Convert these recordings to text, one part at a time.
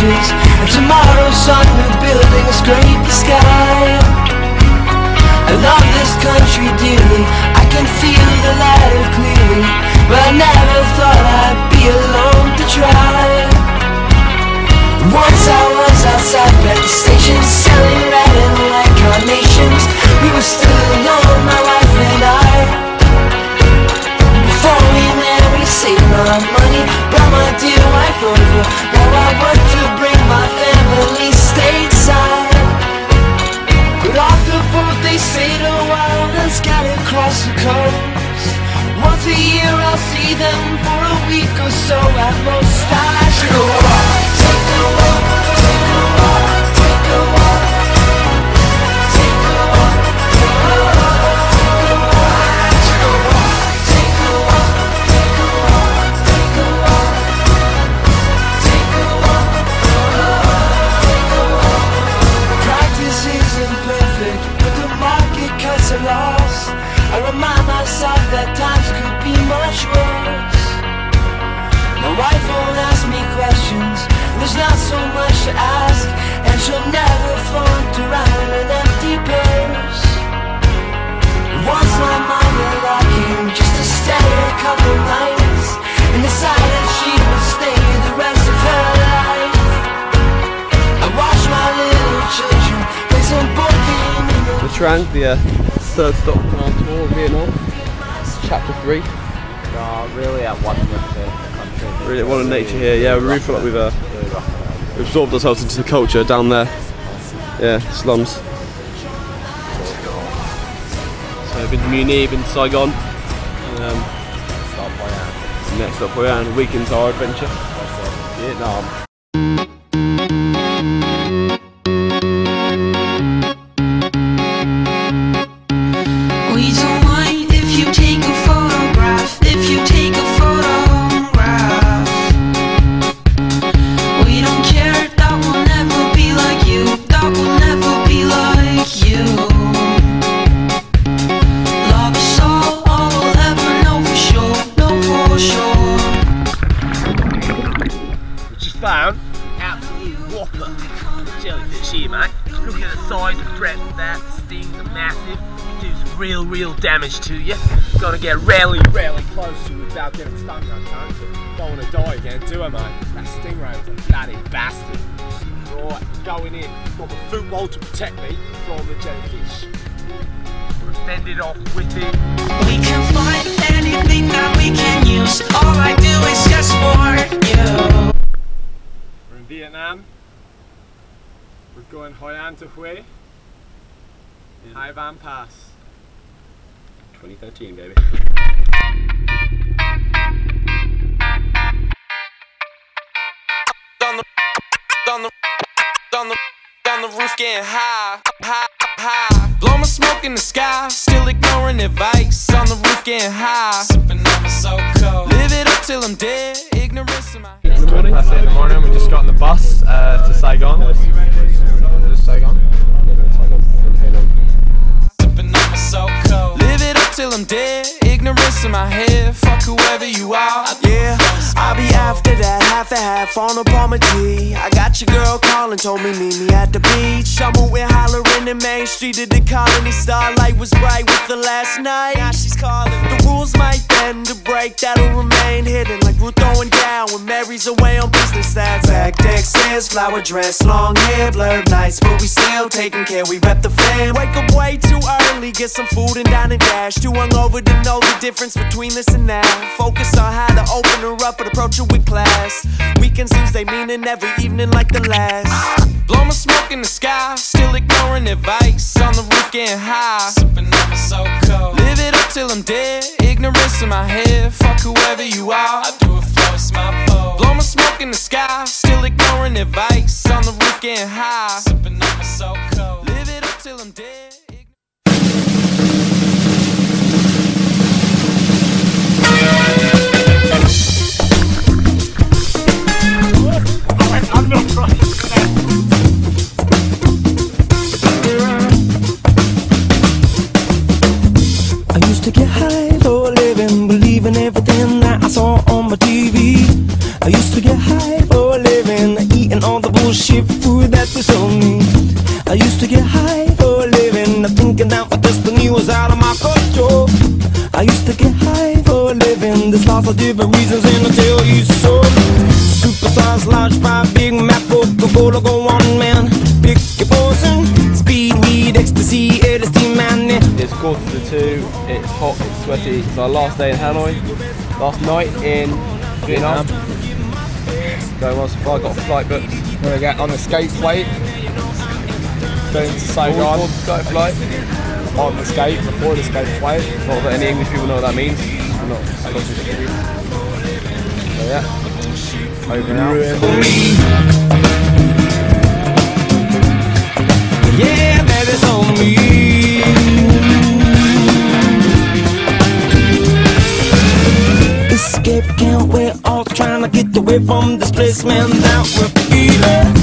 pictures of tomorrow's sun with buildings scrape the sky. I love this country dearly, I can feel the light clearly, but I never thought I'd be alone to try. Once I was outside at the station selling red and white carnations. We were still alone, my wife and I. Before we met we saved my money, brought my dear wife over. Now I work to bring my family stateside. But off the boat they stayed a while and scattered across the coast. Once a year I'll see them for a week or so at most. I should go walk, take a walk, take a walk, take a walk, take a walk, take a walk, take a walk. I should go walk, take a walk, take a walk, take a walk, take a walk, take a walk. Practice isn't perfect, but the market cuts are lost. I remind myself that times could be much worse. My wife won't ask me questions, there's not so much to ask, and she'll never flaunt around an empty purse. Once my mother-in-law came just to stay a couple nights and decided she would stay the rest of her life. I watched my little children play some board game in the Trang, the third stop on our tour of Vietnam, chapter 3. No, really at one with the country. Really at one in nature here, yeah, we really feel like we've absorbed ourselves into the culture down there. Yeah, slums. So we've been to Munich, been to Saigon. Next up Hoi An, a week into our adventure. Vietnam. We don't mind if you take a photograph, if you take a photograph. We don't care, that will never be like you, that will never be like you. Love is all we'll ever know for sure, know for sure. We just found absolute whopper jellyfish here, mate. Look at the size and breadth of that, the stings are massive. Do some real damage to you. Gotta get really close to it without getting stung, I can't. Don't want to die again, do I, mate? That stingray was a bloody bastard. Right, going in. Got the football to protect me from the jellyfish. Fend it off with it. We can find anything that we can use. All I do is just for you. We're in Vietnam. We're going Hoi An to Hue. Hai Van Pass. 2013, baby. On the roof getting high. Blow my smoke in the sky, still ignoring advice. On the roof getting high. Sipping on my so cold. Live it up till I'm dead. Ignorance in my head. It's 20 past 8 in the morning. We just got on the bus to Saigon. Is this Saigon? Live it up till I'm dead. Ignorance in my head. Fuck whoever you are. Yeah, I'll be after that, half and half on a Palmer G. I got your girl calling, told me meet me at the beach. I'm with hollering in Main Street to the colony. Starlight was bright with the last night. Now she's calling. The rules might bend to break, that'll remain hidden. Like we're throwing down when Mary's away on business. That's back deck says flower dress, long hair, blurred nights, but we still taking care. We rep the fam. Wake up way too early, get some food and dine and dash. Too hungover to know the difference between this and that. Focus on how to open her up and approach her with class. Weekends lose they meaning every evening like the last. Blow my smoke in the sky, still ignoring advice. On the roof getting high. Sipping on my so cold. Live it up till I'm dead. Ignorance in my head. Fuck whoever you are. I do it for it's my fault. Blow my smoke in the sky, still ignoring advice. On the roof getting high. Sipping on my so cold. Live it up till I'm dead. I used to get high for a living, believing everything that I saw on my TV. I used to get high for a living, eating all the bullshit food that they sold me. I used to get high for a living, thinking that my destiny was out of my control. I used to get high for a living, there's lots of different reasons and I'll tell you so. Superstars, large fry, Big Mac, Coca-Cola, go on man, pick your poison. Speed, weed, ecstasy, LSD, man. It's 1:45, it's hot, it's sweaty. It's our last day in Hanoi, last night in Vietnam. Going well so far, got a flight booked. We're gonna get on the skate flight. Going to Saigon. Board skate flight. On the skate, before the skate flight. Not that any English people know what that means. I'm not Scottish. So yeah, over and out. Yeah, baby's on me. Escape, can't wait, all trying to get away from this place, man, that we're feeling.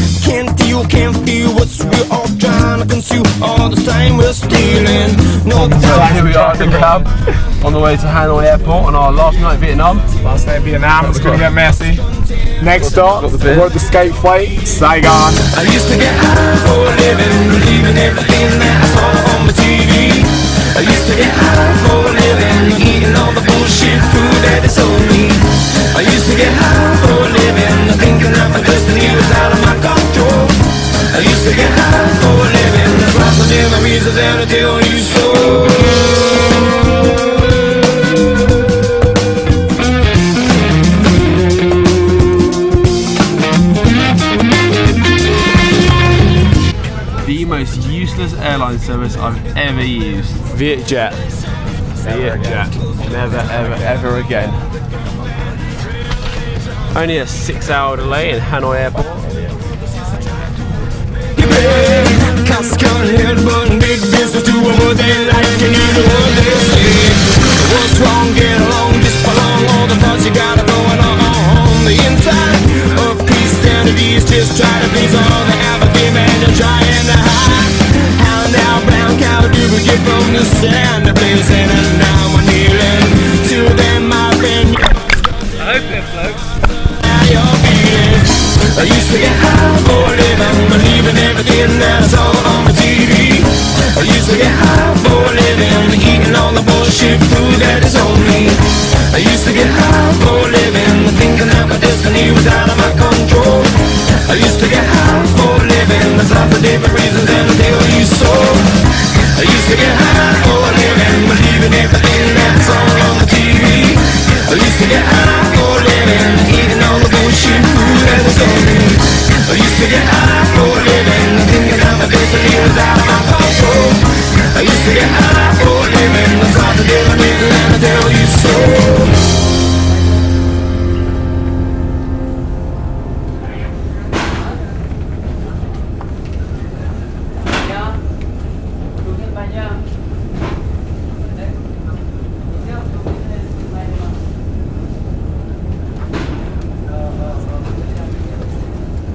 Can't feel what's real, all trying to consume all this time we're stealing. No So here we are at the cab, on the way to Hanoi Airport on our last night in Vietnam. Last day in Vietnam, it's gonna get messy. Next stop, we're at the skate flight, Saigon. I used to get high for a living, believing everything that I saw on the TV. I used to get high for a living, eating all the bullshit food that they sold me. I used to get high for a living, thinking that my destiny was out of my control. I used to get high for a living, there's lots of different reasons and I tell you so. The most useless airline service I've ever used. Vietjet. Vietjet. Never, ever, ever again. Only a 6-hour delay in Hanoi Airport. What's wrong? Get along, just belong. All the thoughts you got are going on the inside of peace. Sanities, just try to please all the apathy, man. You're trying to hide. How now, brown cow, do we get from the sand? The place and now I'm kneeling to them, my friend. I hope it floats. How you're feeling? I used to get high for a living, believing everything that I saw on the TV. I used to get high for a living, eating all the bullshit food that is on me. I used to get high for a living, thinking that my destiny was out of my control. I used to get high for a living, there's lots of different reasons and I'll tell you so. I used to get high